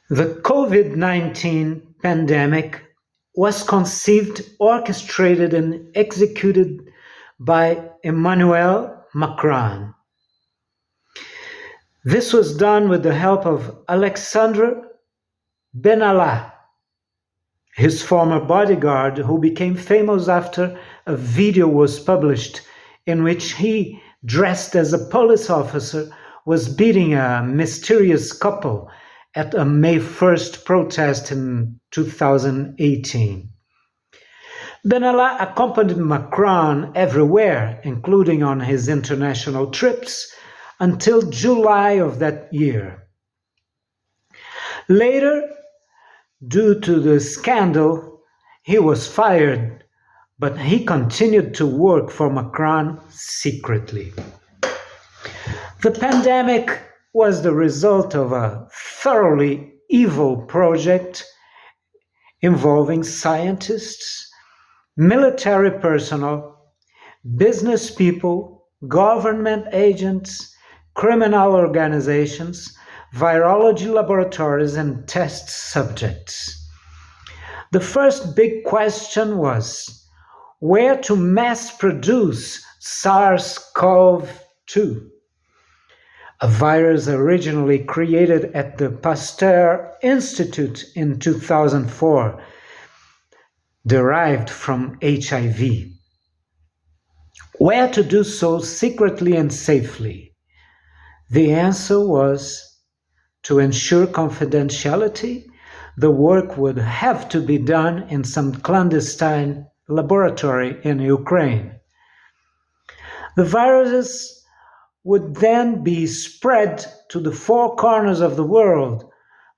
The COVID-19 pandemic was conceived, orchestrated, and executed by Emmanuel Macron. This was done with the help of Alexandre Benalla, his former bodyguard, who became famous after a video was published in which he, dressed as a police officer, was beating a mysterious couple at a May 1st protest in 2018. Benalla accompanied Macron everywhere, including on his international trips, until July of that year. Later, due to the scandal, he was fired, but he continued to work for Macron secretly. The pandemic was the result of a thoroughly evil project involving scientists, military personnel, business people, government agents, criminal organizations, virology laboratories, and test subjects. The first big question was where to mass produce SARS-CoV-2, a virus originally created at the Pasteur Institute in 2004, derived from HIV. Where to do so secretly and safely? The answer was to ensure confidentiality. The work would have to be done in some clandestine laboratory in Ukraine. The viruses would then be spread to the four corners of the world.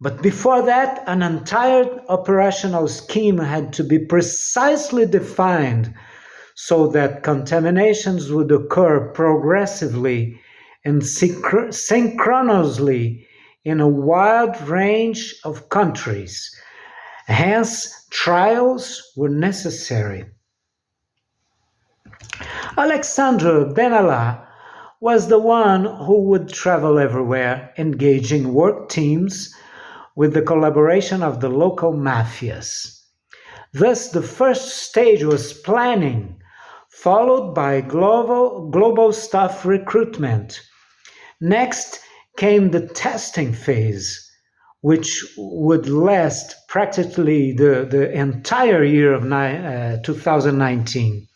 But before that, an entire operational scheme had to be precisely defined so that contaminations would occur progressively and synchronously in a wide range of countries. Hence, trials were necessary. Alexandre Benalla was the one who would travel everywhere, engaging work teams with the collaboration of the local mafias. Thus, the first stage was planning, followed by global staff recruitment. Next came the testing phase, which would last practically the entire year of 2019.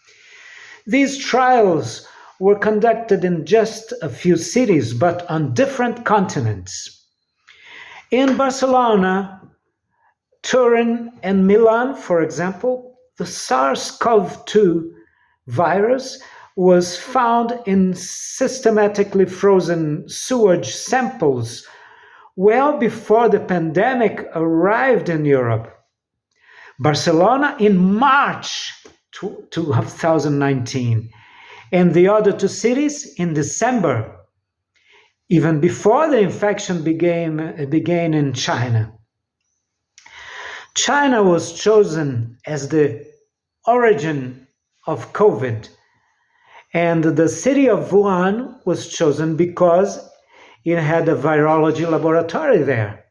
These trials were conducted in just a few cities, but on different continents. In Barcelona, Turin, and Milan, for example, the SARS-CoV-2 virus was found in systematically frozen sewage samples well before the pandemic arrived in Europe. Barcelona in March 2019, and the other two cities in December, even before the infection began in China. China was chosen as the origin of COVID, and the city of Wuhan was chosen because it had a virology laboratory there,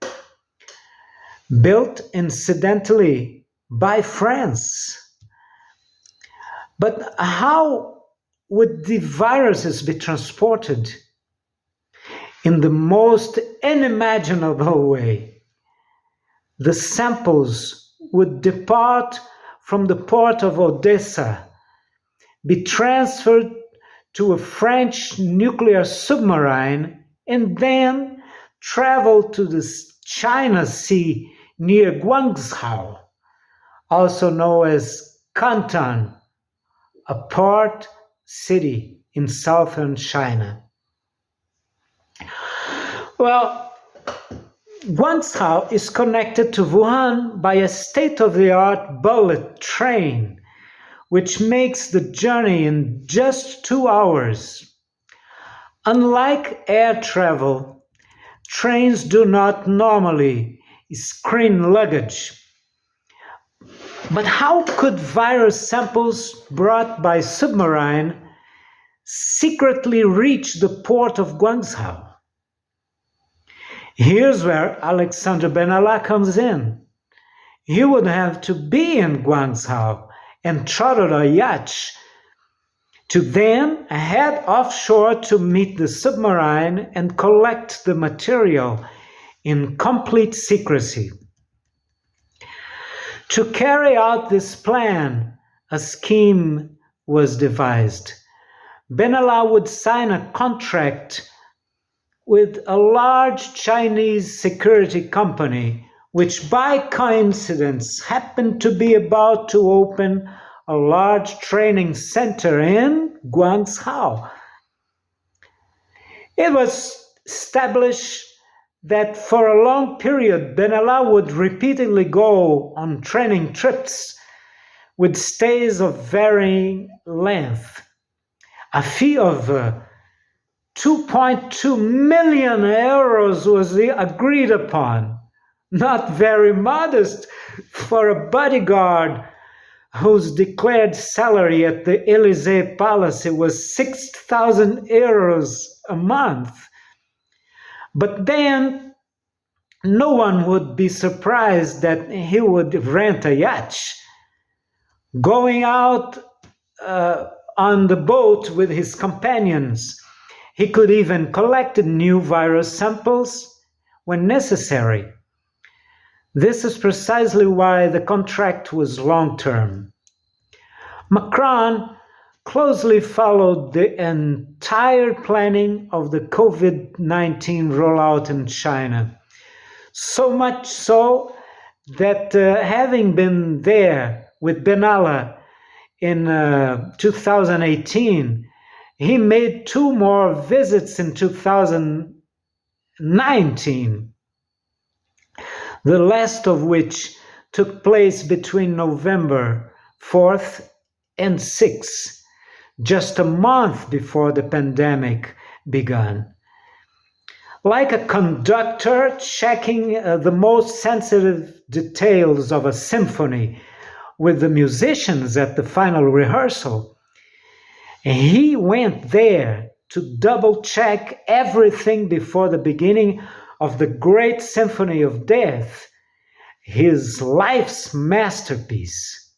built incidentally by France. But how would the viruses be transported? In the most unimaginable way. The samples would depart from the port of Odessa, be transferred to a French nuclear submarine, and then travel to the China Sea near Guangzhou, also known as Canton, a port city in southern China. Well, Guangzhou is connected to Wuhan by a state-of-the-art bullet train, which makes the journey in just 2 hours. Unlike air travel, trains do not normally screen luggage. But how could virus samples brought by submarine secretly reach the port of Guangzhou? Here's where Alexandre Benalla comes in. He would have to be in Guangzhou and charter a yacht to then head offshore to meet the submarine and collect the material in complete secrecy. To carry out this plan, a scheme was devised. Benalla would sign a contract with a large Chinese security company, which by coincidence happened to be about to open a large training center in Guangzhou. It was established that for a long period, Benalla would repeatedly go on training trips with stays of varying length. A fee of 2.2 million euros was agreed upon, not very modest for a bodyguard whose declared salary at the Élysée Palace was 6,000 euros a month. But then no one would be surprised that he would rent a yacht, going out on the boat with his companions. He could even collect new virus samples when necessary. This is precisely why the contract was long-term. Macron closely followed the entire planning of the COVID-19 rollout in China. So much so that having been there with Benalla in 2018, he made 2 more visits in 2019, the last of which took place between November 4th and 6th, just a month before the pandemic began. Like a conductor checking the most sensitive details of a symphony with the musicians at the final rehearsal, he went there to double check everything before the beginning of the great Symphony of Death, his life's masterpiece.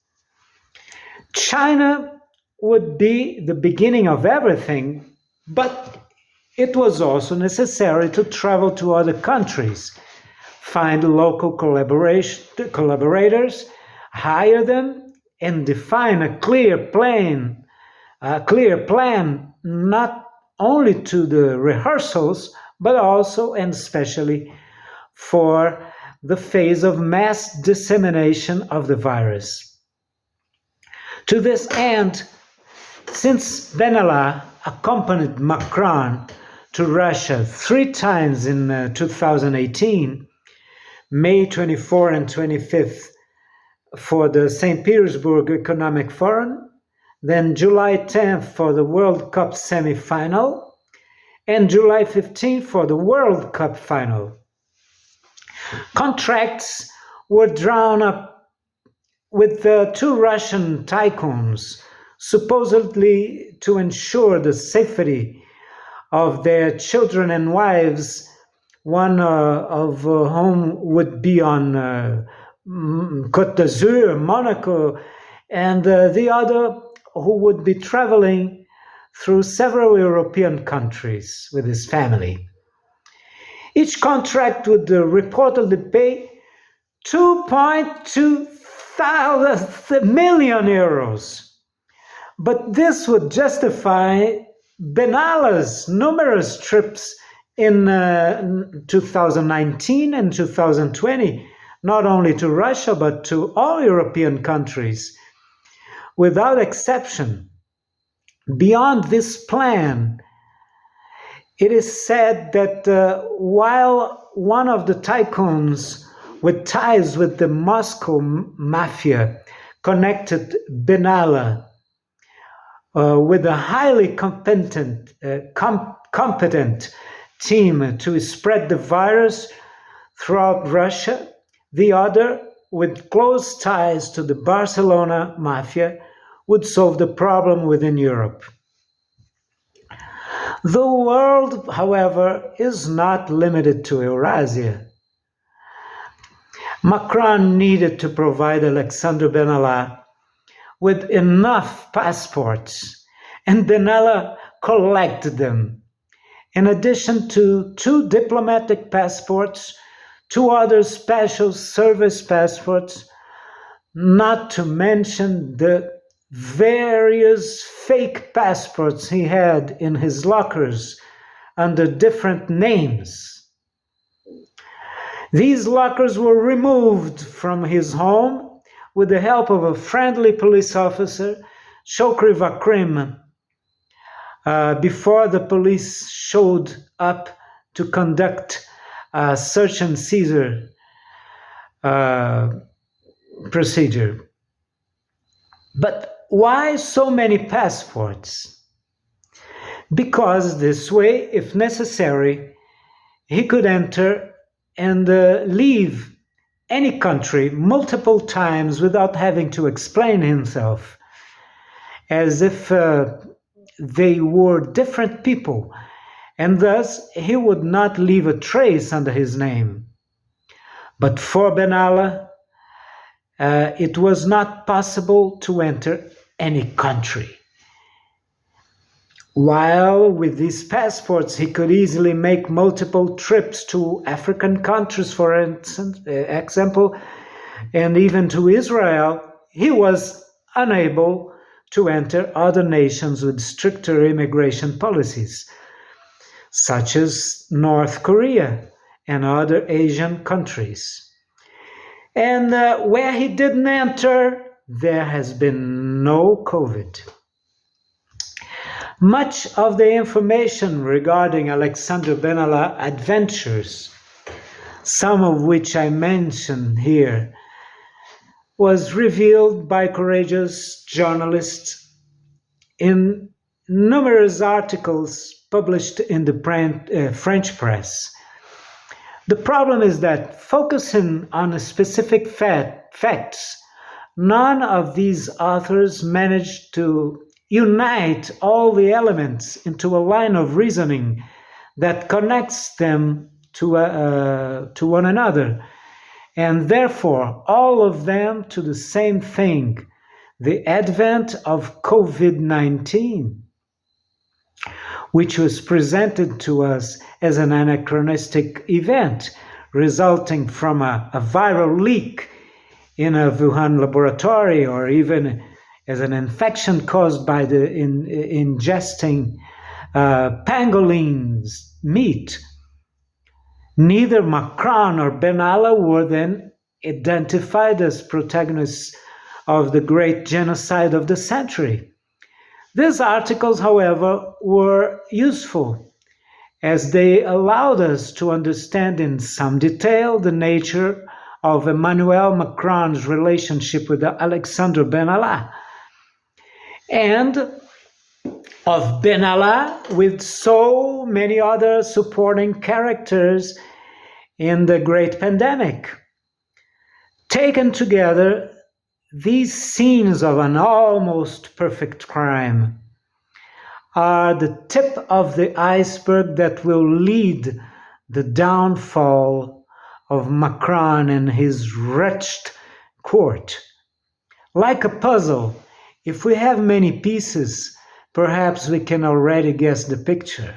China would be the beginning of everything, but it was also necessary to travel to other countries, find local collaborators, hire them, and define a clear plan, not only to the rehearsals, but also and especially for the phase of mass dissemination of the virus. To this end, since Benalla accompanied Macron to Russia 3 times in 2018, May 24 and 25th for the St. Petersburg Economic Forum, then July 10th for the World Cup semi-final, and July 15th for the World Cup final. Contracts were drawn up with the 2 Russian tycoons, supposedly to ensure the safety of their children and wives, one of whom would be on Côte d'Azur, Monaco, and the other who would be traveling through several European countries with his family. Each contract would reportedly pay 2.2 million euros. But this would justify Benalla's numerous trips in 2019 and 2020, not only to Russia, but to all European countries, without exception. Beyond this plan, it is said that while one of the tycoons with ties with the Moscow mafia connected Benalla with a highly competent team to spread the virus throughout Russia, the other, with close ties to the Barcelona mafia, would solve the problem within Europe. The world, however, is not limited to Eurasia. Macron needed to provide Alexander Benalla with enough passports, and Benalla collected them. In addition to 2 diplomatic passports, 2 other special service passports, not to mention the various fake passports he had in his lockers under different names. These lockers were removed from his home with the help of a friendly police officer, Chokri Vakrim, before the police showed up to conduct a search and seizure procedure. But why so many passports? Because this way, if necessary, he could enter and leave any country multiple times without having to explain himself, as if they were different people, and thus he would not leave a trace under his name. But for Benalla, it was not possible to enter any country. While with these passports he could easily make multiple trips to African countries, for example, and even to Israel, he was unable to enter other nations with stricter immigration policies, such as North Korea and other Asian countries. And where he didn't enter, there has been no COVID. Much of the information regarding Alexander Benalla adventures, some of which I mention here, was revealed by courageous journalists in numerous articles published in the French press. The problem is that focusing on specific facts, none of these authors managed to unite all the elements into a line of reasoning that connects them to one another, and therefore all of them to the same thing, the advent of COVID-19, which was presented to us as an anachronistic event resulting from a viral leak in a Wuhan laboratory, or even as an infection caused by the ingesting pangolins meat. Neither Macron or Benalla were then identified as protagonists of the great genocide of the century. These articles, however, were useful, as they allowed us to understand in some detail the nature of Emmanuel Macron's relationship with Alexander Benalla, and of Benalla with so many other supporting characters in the great pandemic. Taken together, these scenes of an almost perfect crime are the tip of the iceberg that will lead the downfall of Macron and his wretched court. Like a puzzle, if we have many pieces, perhaps we can already guess the picture.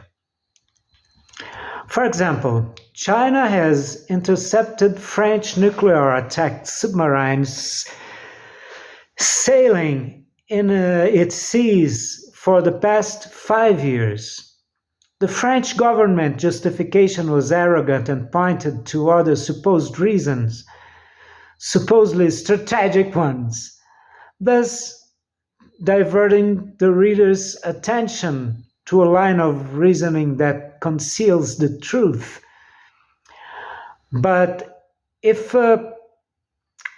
For example, China has intercepted French nuclear-attacked submarines sailing in its seas for the past 5 years. The French government justification was arrogant and pointed to other supposed reasons, supposedly strategic ones, thus diverting the reader's attention to a line of reasoning that conceals the truth. But if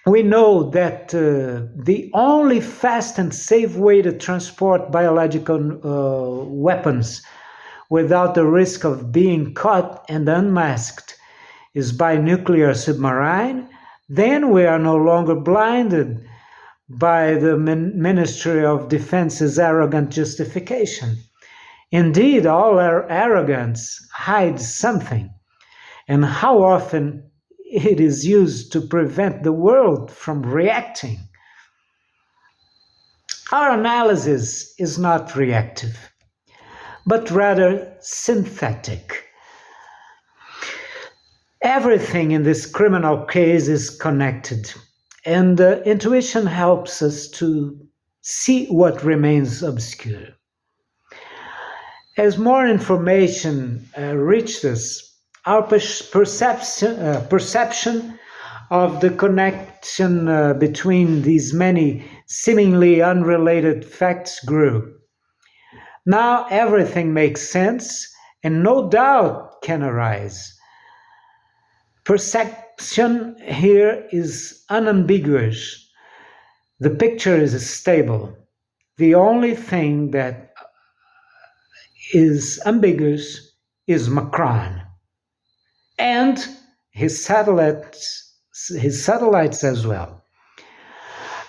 we know that the only fast and safe way to transport biological weapons without the risk of being caught and unmasked is by nuclear submarine, then we are no longer blinded by the Ministry of Defense's arrogant justification. Indeed, all our arrogance hides something, and how often it is used to prevent the world from reacting. Our analysis is not reactive, but rather synthetic. Everything in this criminal case is connected, and intuition helps us to see what remains obscure. As more information reaches us, our perception of the connection between these many seemingly unrelated facts grew. Now everything makes sense and no doubt can arise. Perception here is unambiguous. The picture is stable. The only thing that is ambiguous is Macron and his satellites as well.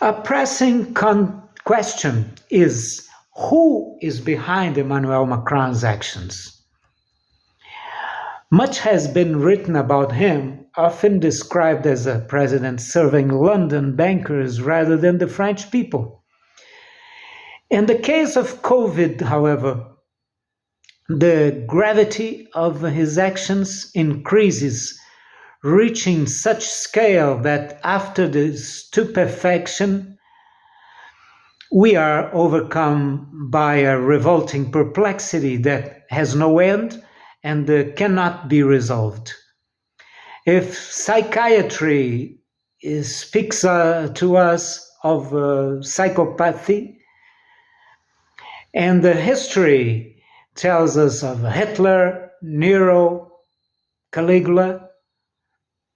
A pressing question is, who is behind Emmanuel Macron's actions? Much has been written about him, often described as a president serving London bankers rather than the French people. In the case of COVID, however, the gravity of his actions increases, reaching such scale that after the stupefaction, we are overcome by a revolting perplexity that has no end and cannot be resolved. If psychiatry speaks to us of psychopathy, and the history tells us of Hitler, Nero, Caligula,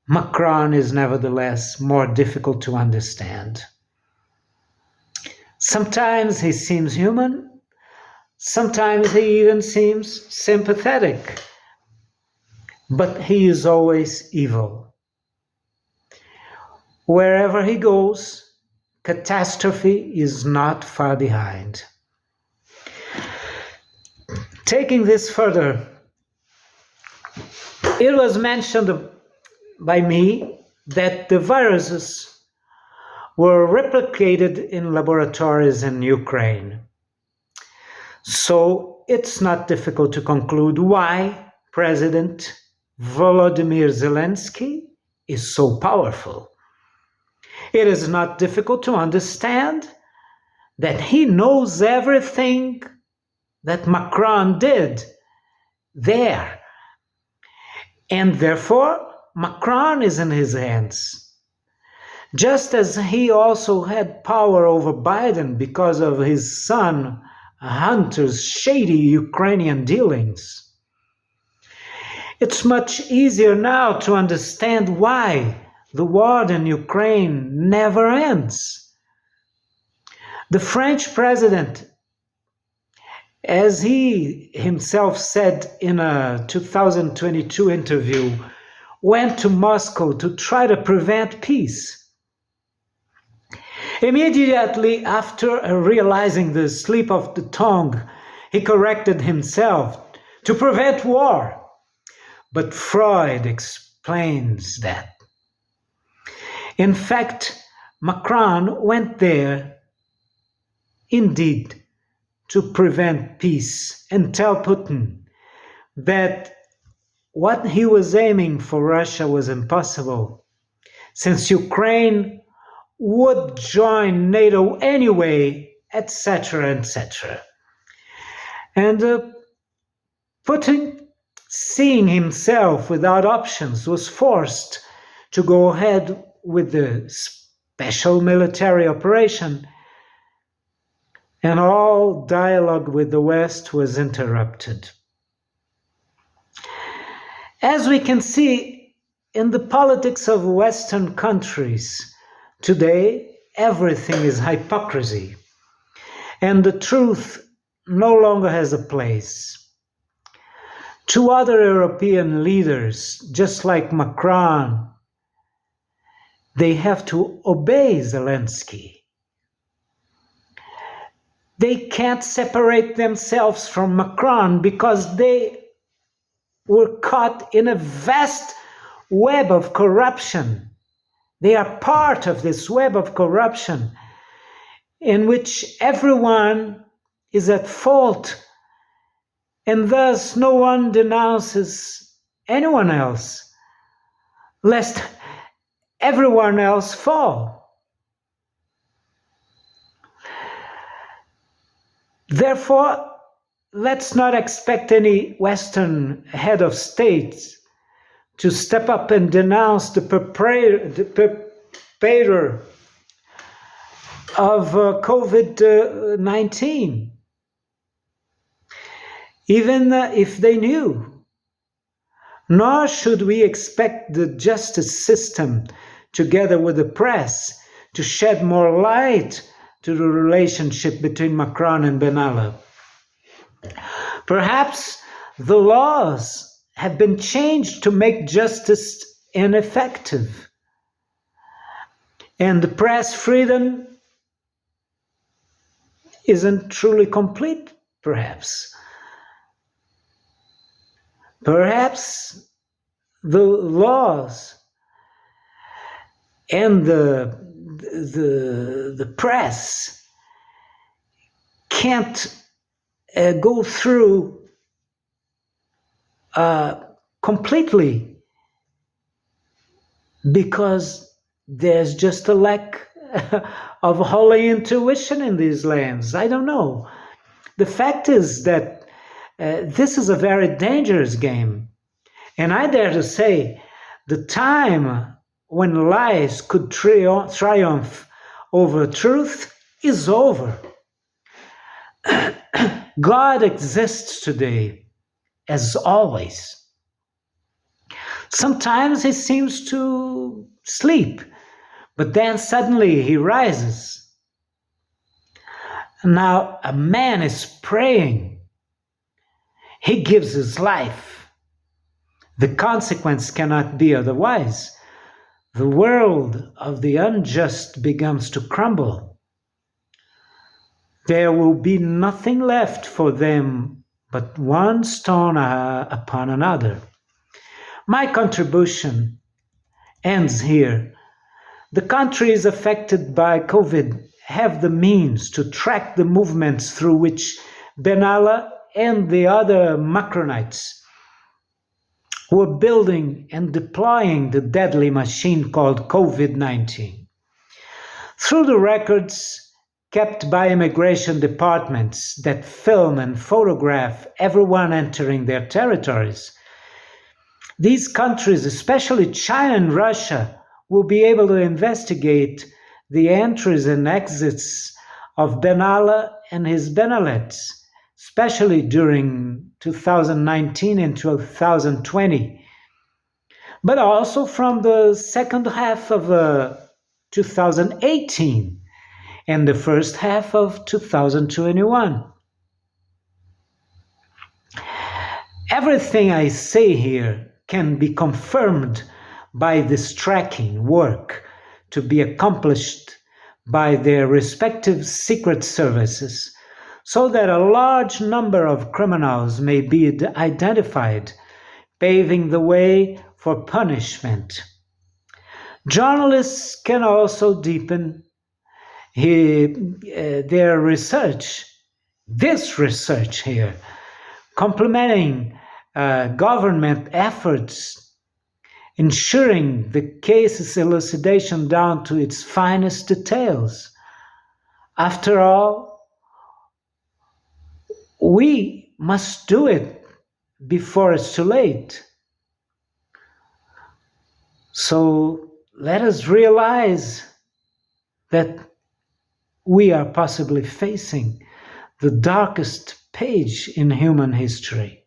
Macron is nevertheless more difficult to understand. Sometimes he seems human, sometimes he even seems sympathetic, but he is always evil. Wherever he goes, catastrophe is not far behind. Taking this further, it was mentioned by me that the viruses were replicated in laboratories in Ukraine. So it's not difficult to conclude why President Volodymyr Zelensky is so powerful. It is not difficult to understand that he knows everything that Macron did there. And therefore, Macron is in his hands. Just as he also had power over Biden because of his son Hunter's shady Ukrainian dealings. It's much easier now to understand why the war in Ukraine never ends. The French president, as he himself said in a 2022 interview, went to Moscow to try to prevent peace. Immediately after realizing the slip of the tongue, he corrected himself to prevent war. But Freud explains that. In fact, Macron went there, indeed, to prevent peace and tell Putin that what he was aiming for Russia was impossible, since Ukraine would join NATO anyway, etc., etc. And Putin, seeing himself without options, was forced to go ahead with the special military operation, and all dialogue with the West was interrupted. As we can see in the politics of Western countries, today everything is hypocrisy, and the truth no longer has a place. Two other European leaders, just like Macron, they have to obey Zelensky. They can't separate themselves from Macron because they were caught in a vast web of corruption. They are part of this web of corruption in which everyone is at fault, and thus no one denounces anyone else, lest everyone else fall. Therefore, let's not expect any Western head of state to step up and denounce the perpetrator of COVID-19, even if they knew. Nor should we expect the justice system, together with the press, to shed more light to the relationship between Macron and Ben Ali. Perhaps the laws have been changed to make justice ineffective, and the press freedom isn't truly complete, perhaps. Perhaps the laws and the press can't go through completely because there's just a lack of holy intuition in these lands. I don't know. The fact is that this is a very dangerous game. And I dare to say the time when lies could triumph over truth is over. God exists today, as always. Sometimes he seems to sleep, but then suddenly he rises. Now a man is praying. He gives his life. The consequence cannot be otherwise. The world of the unjust begins to crumble. There will be nothing left for them but one stone upon another. My contribution ends here. The countries affected by COVID have the means to track the movements through which Ben Ali and the other Macronites were building and deploying the deadly machine called COVID-19. Through the records kept by immigration departments that film and photograph everyone entering their territories, these countries, especially China and Russia, will be able to investigate the entries and exits of Ben Ali and his Benalites, especially during 2019 and 2020, but also from the second half of 2018 and the first half of 2021. Everything I say here can be confirmed by this tracking work to be accomplished by their respective secret services, so that a large number of criminals may be identified, paving the way for punishment. Journalists can also deepen their research, this research here, complementing government efforts, ensuring the case's elucidation down to its finest details. After all, we must do it before it's too late. So let us realize that we are possibly facing the darkest page in human history.